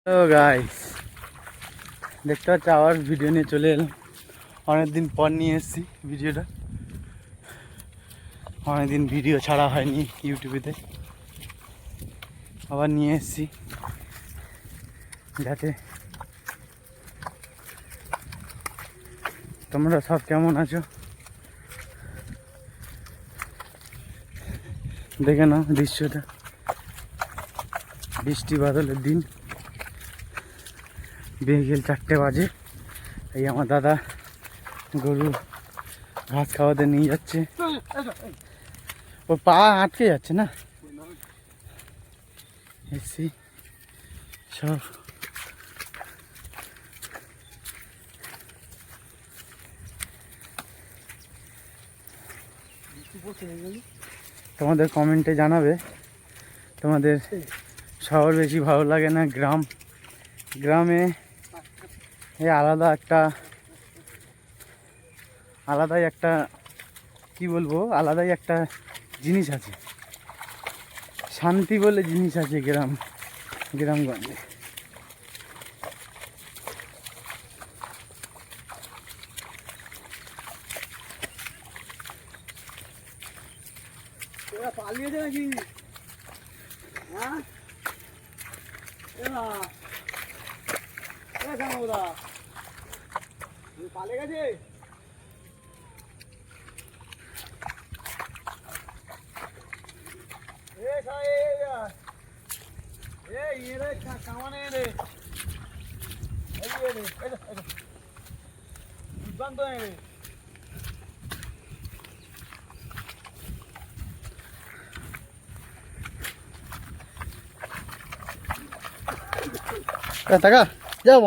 তো গাইস দেখতে পাচ্ছি আবার ভিডিও নিয়ে চলে এলাম। অনেকদিন পর নিয়ে এসেছি ভিডিওটা। অনেকদিন ভিডিও ছাড়া হয়নি ইউটিউবেতে, আবার নিয়ে এসেছি যাতে তোমরা সব কেমন আছো দেখে নাও দৃশ্যটা। বৃষ্টি বাদলের দিন, বিকেল 4টে বাজে। এই আমার দাদা গরু ঘাস খাওয়াতে নিয়ে যাচ্ছে। ও পা আটকে যাচ্ছে না, এসছি সব তোমাদের কমেন্টে জানাবে তোমাদের শহর বেশি ভালো লাগে না গ্রাম। গ্রামে আলাদাই একটা কি বলবো, আলাদাই একটা জিনিস আছে, শান্তি বলে জিনিস আছে গ্রামগঞ্জে। পালিয়েছে নাকি? হ্যাঁ পালিয়ে গেছে। কামানে রে দুর্দান্ত রে। টাকা যাও